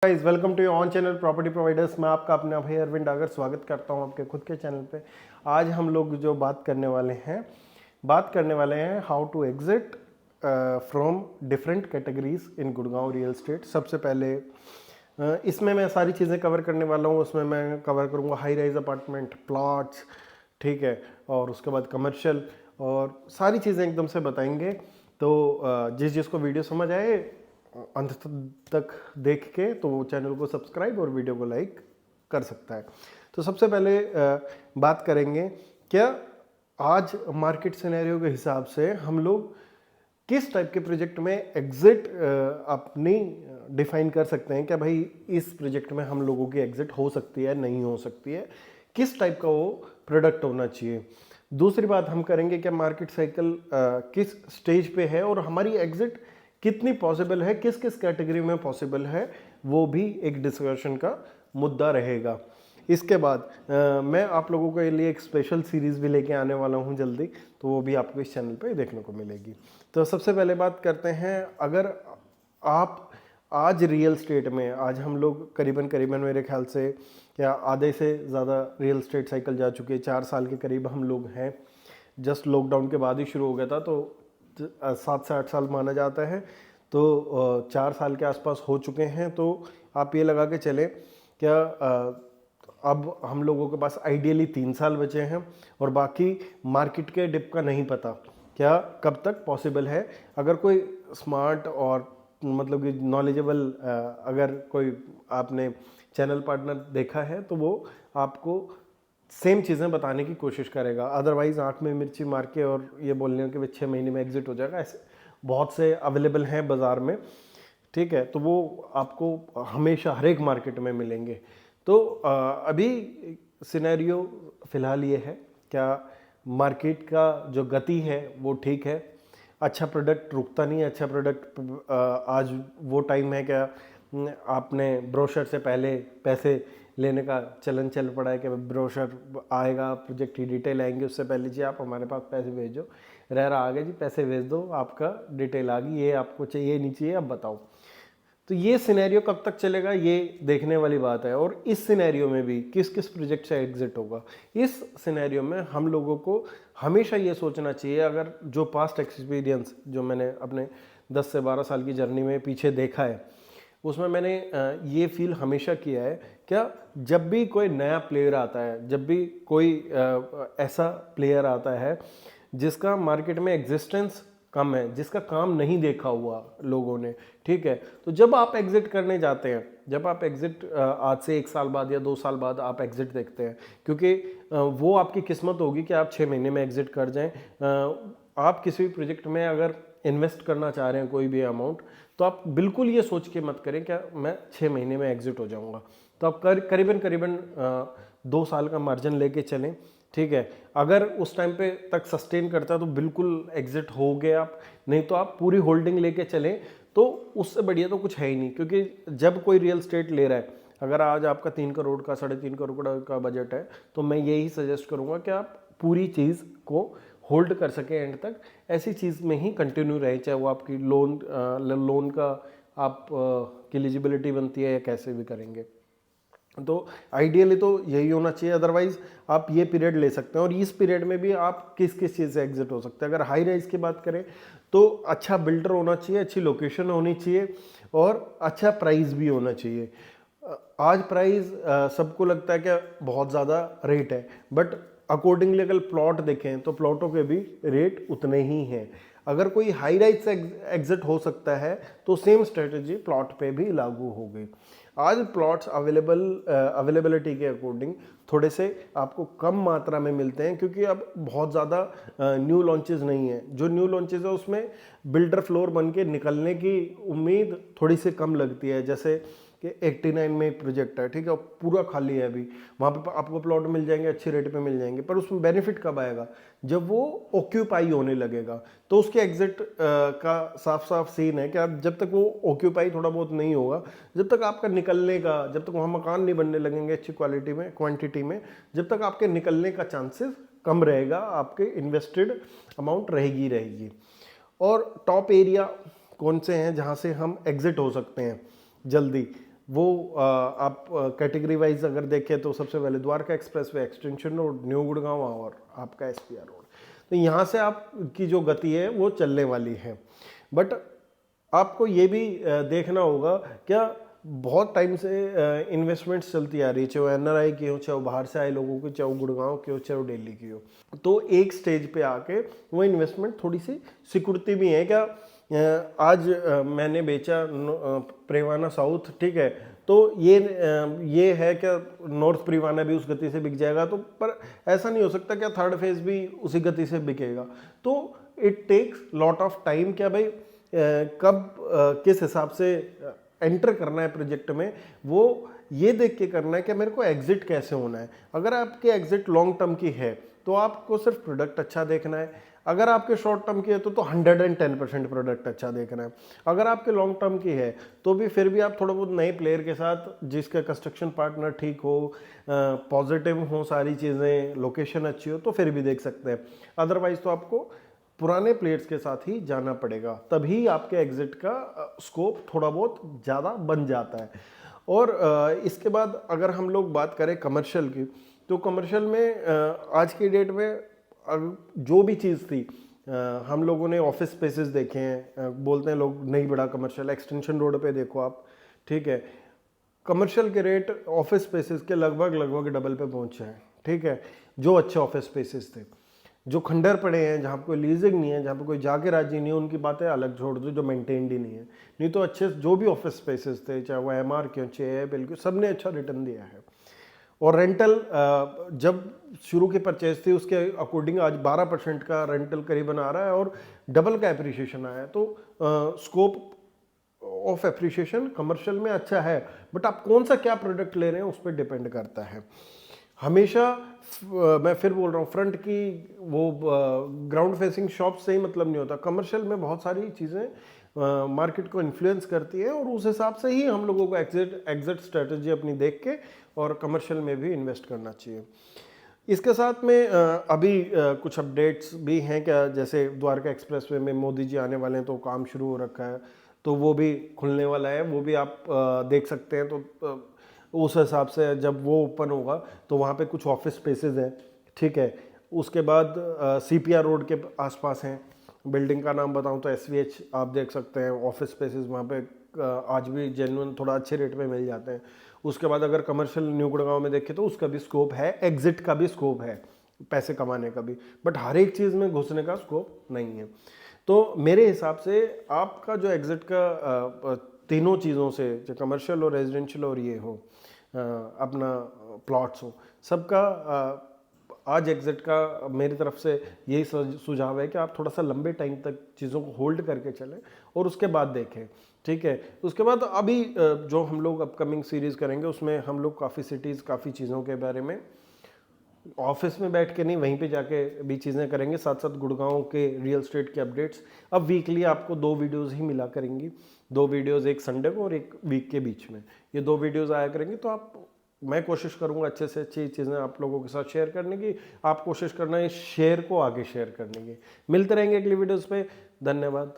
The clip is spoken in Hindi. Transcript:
Guys welcome to your on channel property providers. मैं आपका अपना भाई अरविंद डागर स्वागत करता हूं आपके खुद के चैनल पे। आज हम लोग जो बात करने वाले हैं how to exit from different categories in Gurgaon real estate. सबसे पहले इसमें मैं सारी चीज़ें कवर करने वाला हूं। उसमें मैं कवर करूंगा हाई राइज अपार्टमेंट, प्लॉट्स, ठीक है, और उसके बाद कमर्शियल और सारी चीज़ें एकदम से बताएंगे। तो जिसको वीडियो समझ आए अंत तक देख के तो चैनल को सब्सक्राइब और वीडियो को लाइक कर सकता है। तो सबसे पहले बात करेंगे क्या आज मार्केट सिनेरियो के हिसाब से हम लोग किस टाइप के प्रोजेक्ट में एग्जिट अपनी डिफाइन कर सकते हैं। क्या भाई इस प्रोजेक्ट में हम लोगों की एग्जिट हो सकती है, नहीं हो सकती है, किस टाइप का वो प्रोडक्ट होना चाहिए। दूसरी बात हम करेंगे क्या मार्केट साइकिल किस स्टेज पे है और हमारी एग्जिट कितनी पॉसिबल है, किस किस कैटेगरी में पॉसिबल है, वो भी एक डिस्कशन का मुद्दा रहेगा। इसके बाद मैं आप लोगों के लिए एक स्पेशल सीरीज़ भी लेके आने वाला हूँ जल्दी, तो वो भी आपको इस चैनल पे देखने को मिलेगी। तो सबसे पहले बात करते हैं, अगर आप आज रियल स्टेट में आज हम लोग करीबन मेरे ख्याल से क्या आधे से ज़्यादा रियल स्टेट साइकिल जा चुकी है, 4 साल के करीब हम लोग हैं। जस्ट लॉकडाउन के बाद ही शुरू हो गया था, तो 7 से 8 साल माना जाता है, तो 4 साल के आसपास हो चुके हैं। तो आप ये लगा के चले क्या अब हम लोगों के पास आइडियली 3 साल बचे हैं और बाकी मार्केट के डिप का नहीं पता क्या कब तक पॉसिबल है। अगर कोई स्मार्ट और मतलब कि नॉलेजेबल अगर कोई आपने चैनल पार्टनर देखा है तो वो आपको सेम चीज़ें बताने की कोशिश करेगा। अदरवाइज आंख में मिर्ची मार के और ये बोलने के 6 महीने में एग्जिट हो जाएगा, ऐसे बहुत से अवेलेबल हैं बाज़ार में, ठीक है। तो वो आपको हमेशा हर एक मार्केट में मिलेंगे। तो अभी सिनेरियो फ़िलहाल ये है क्या मार्केट का जो गति है वो ठीक है। अच्छा प्रोडक्ट रुकता नहीं है। अच्छा प्रोडक्ट आज वो टाइम है क्या आपने ब्रोशर से पहले पैसे लेने का चलन चल पड़ा है कि ब्रोशर आएगा, प्रोजेक्ट की डिटेल आएंगे, उससे पहले जी आप हमारे पास पैसे भेजो, रहा आ गया जी पैसे भेज दो, आपका डिटेल आ गई, ये आपको चाहिए नहीं चाहिए अब बताओ। तो ये सिनेरियो कब तक चलेगा ये देखने वाली बात है। और इस सिनेरियो में भी किस किस प्रोजेक्ट से एग्जिट होगा, इस सिनेरियो में हम लोगों को हमेशा ये सोचना चाहिए। अगर जो पास्ट एक्सपीरियंस जो मैंने अपने 10 से 12 साल की जर्नी में पीछे देखा है उसमें मैंने ये फील हमेशा किया है क्या जब भी कोई नया प्लेयर आता है, जब भी कोई ऐसा प्लेयर आता है जिसका मार्केट में एग्जिस्टेंस कम है, जिसका काम नहीं देखा हुआ लोगों ने, ठीक है, तो जब आप एग्जिट करने जाते हैं, जब आप एग्जिट आज से 1 साल बाद या 2 साल बाद आप एग्जिट देखते हैं, क्योंकि वो आपकी किस्मत होगी कि आप 6 महीने में एग्जिट कर जाएं। आप किसी भी प्रोजेक्ट में अगर इन्वेस्ट करना चाह रहे हैं कोई भी अमाउंट, तो आप बिल्कुल ये सोच के मत करें क्या मैं 6 महीने में एग्जिट हो जाऊंगा। तो आप करीबन 2 साल का मार्जिन लेके चलें, ठीक है। अगर उस टाइम पे तक सस्टेन करता है तो बिल्कुल एग्जिट हो गए आप, नहीं तो आप पूरी होल्डिंग लेके चलें, तो उससे बढ़िया तो कुछ है ही नहीं। क्योंकि जब कोई रियल स्टेट ले रहा है, अगर आज आपका 3 करोड़ का 3.5 करोड़ का बजट है, तो मैं यही सजेस्ट करूंगा कि आप पूरी चीज़ को होल्ड कर सकें एंड तक, ऐसी चीज़ में ही कंटिन्यू रहे, चाहे वो आपकी लोन का आप की एलिजिबिलिटी बनती है या कैसे भी करेंगे। तो आइडियली तो यही होना चाहिए। अदरवाइज आप ये पीरियड ले सकते हैं और इस पीरियड में भी आप किस किस चीज़ से एग्जिट हो सकते हैं। अगर हाई राइज की बात करें तो अच्छा बिल्डर होना चाहिए, अच्छी लोकेशन होनी चाहिए और अच्छा प्राइस भी होना चाहिए। आज प्राइस सबको लगता है कि बहुत ज़्यादा रेट है, बट अकॉर्डिंगली अगर प्लॉट देखें तो प्लॉटों के भी रेट उतने ही हैं। अगर कोई हाई राइज से एग्जिट हो सकता है तो सेम स्ट्रेटजी प्लॉट पे भी लागू हो गई। आज प्लॉट्स अवेलेबिलिटी के अकॉर्डिंग थोड़े से आपको कम मात्रा में मिलते हैं, क्योंकि अब बहुत ज़्यादा न्यू लॉन्चेस नहीं है। जो न्यू लॉन्चेस है उसमें बिल्डर फ्लोर बन के निकलने की उम्मीद थोड़ी सी कम लगती है। जैसे कि 89 में एक प्रोजेक्ट है, ठीक है, पूरा खाली है अभी, वहाँ पे आपको प्लॉट मिल जाएंगे, अच्छे रेट पे मिल जाएंगे, पर उसमें बेनिफिट कब आएगा जब वो ऑक्यूपाई होने लगेगा। तो उसके एग्जिट का साफ साफ सीन है कि आप जब तक वो ऑक्यूपाई थोड़ा बहुत नहीं होगा, जब तक आपका निकलने का, जब तक वहाँ मकान नहीं बनने लगेंगे अच्छी क्वालिटी में, क्वांटिटी में, जब तक आपके निकलने का चांसेस कम रहेगा, आपके इन्वेस्टेड अमाउंट रहेगी। और टॉप एरिया कौन से हैं जहाँ से हम एग्जिट हो सकते हैं जल्दी, वो आप कैटेगरी वाइज अगर देखें तो सबसे पहले Dwarka expressway, extension road, new Gurgaon और आपका एसपीआर रोड। तो यहाँ से आपकी जो गति है वो चलने वाली है। बट आपको ये भी देखना होगा, क्या बहुत टाइम से इन्वेस्टमेंट्स चलती आ रही है, चाहे वो एनआरआई की हो, चाहे वो बाहर से आए लोगों की, चाहे वो गुड़गांव की हो, चाहे वो दिल्ली की हो। तो एक स्टेज पे आके वो इन्वेस्टमेंट थोड़ी सी सिक्योरिटी भी है। क्या आज मैंने बेचा प्रेवाना साउथ, ठीक है, तो ये है क्या नॉर्थ प्रिवाना भी उस गति से बिक जाएगा, तो पर ऐसा नहीं हो सकता क्या थर्ड फेज भी उसी गति से बिकेगा। तो it takes lot of time, क्या भाई कब किस हिसाब से एंटर करना है प्रोजेक्ट में, वो ये देख के करना है कि मेरे को एग्जिट कैसे होना है। अगर आपके एग्जिट लॉन्ग टर्म की है तो आपको सिर्फ प्रोडक्ट अच्छा देखना है। अगर आपके शॉर्ट टर्म की है तो 110% प्रोडक्ट अच्छा देखना है। अगर आपके लॉन्ग टर्म की है तो भी फिर भी आप थोड़ा बहुत नए प्लेयर के साथ, जिसका कंस्ट्रक्शन पार्टनर ठीक हो, पॉजिटिव हो सारी चीज़ें, लोकेशन अच्छी हो, तो फिर भी देख सकते हैं। अदरवाइज तो आपको पुराने प्लेयर्स के साथ ही जाना पड़ेगा, तभी आपके एग्जिट का स्कोप थोड़ा बहुत ज़्यादा बन जाता है। और इसके बाद अगर हम लोग बात करें कमर्शियल की, तो कमर्शियल में आज की डेट में जो भी चीज़ थी, हम लोगों ने ऑफिस स्पेसेस देखे हैं, बोलते हैं लोग नहीं बड़ा कमर्शियल, एक्सटेंशन रोड पे देखो आप, ठीक है, कमर्शियल के रेट ऑफिस स्पेसेस के लगभग डबल पे पहुंचे हैं, ठीक है। जो अच्छे ऑफिस स्पेसेस थे, जो खंडर पड़े हैं, जहाँ पे कोई लीजिंग नहीं है, जहाँ पे कोई जाके राजी नहीं है, उनकी बातें अलग छोड़ दो, जो मेंटेन्ड ही नहीं है। नहीं तो अच्छे जो भी ऑफिस स्पेसेस थे, चाहे वो एमआर के, चाहे बिल्कुल सब ने अच्छा रिटर्न दिया है। और रेंटल जब शुरू की परचेज थी उसके अकॉर्डिंग आज 12% का रेंटल करीबन आ रहा है और डबल का एप्रिसिएशन आया है। तो स्कोप ऑफ एप्रिसिएशन कमर्शियल में अच्छा है, बट आप कौन सा क्या प्रोडक्ट ले रहे हैं उस पर डिपेंड करता है। हमेशा मैं फिर बोल रहा हूँ, फ्रंट की वो ग्राउंड फेसिंग शॉप से ही मतलब नहीं होता। कमर्शियल में बहुत सारी चीज़ें मार्केट को इन्फ्लुएंस करती है और उस हिसाब से ही हम लोगों को एग्जिट स्ट्रेटजी अपनी देख के और कमर्शियल में भी इन्वेस्ट करना चाहिए। इसके साथ में अभी कुछ अपडेट्स भी हैं क्या, जैसे द्वारका एक्सप्रेसवे में मोदी जी आने वाले हैं तो काम शुरू हो रखा है, तो वो भी खुलने वाला है, वो भी आप देख सकते हैं। तो उस हिसाब से जब वो ओपन होगा तो वहाँ पे कुछ ऑफिस स्पेसेस हैं, ठीक है। उसके बाद सीपीआर रोड के आसपास हैं, बिल्डिंग का नाम बताऊं तो एसवीएच आप देख सकते हैं, ऑफिस स्पेसेस वहाँ पे आज भी जेन्युइन थोड़ा अच्छे रेट में मिल जाते हैं। उसके बाद अगर कमर्शियल न्यू गुड़गांव में देखें तो उसका भी स्कोप है, एग्जिट का भी स्कोप है, पैसे कमाने का भी, बट हर एक चीज़ में घुसने का स्कोप नहीं है। तो मेरे हिसाब से आपका जो एग्जिट का तीनों चीज़ों से, जो कमर्शियल और रेजिडेंशियल और ये हो अपना प्लॉट्स हो, सबका आज एग्जिट का मेरी तरफ से यही सुझाव है कि आप थोड़ा सा लंबे टाइम तक चीज़ों को होल्ड करके चलें और उसके बाद देखें, ठीक है। उसके बाद अभी जो हम लोग अपकमिंग सीरीज़ करेंगे उसमें हम लोग काफ़ी सिटीज़, काफ़ी चीज़ों के बारे में ऑफिस में बैठ के नहीं, वहीं पे जाके भी चीज़ें करेंगे, साथ साथ गुड़गांव के रियल एस्टेट के अपडेट्स। अब वीकली आपको 2 वीडियोस ही मिला करेंगी, 2 वीडियोस, एक संडे को और एक वीक के बीच में, ये 2 वीडियोस आया करेंगे। तो आप, मैं कोशिश करूंगा अच्छे से अच्छी चीज़ें आप लोगों के साथ शेयर करने की, आप कोशिश करना इस शेयर को आगे शेयर करने की। मिलते रहेंगे अगली वीडियोज़ पे, धन्यवाद।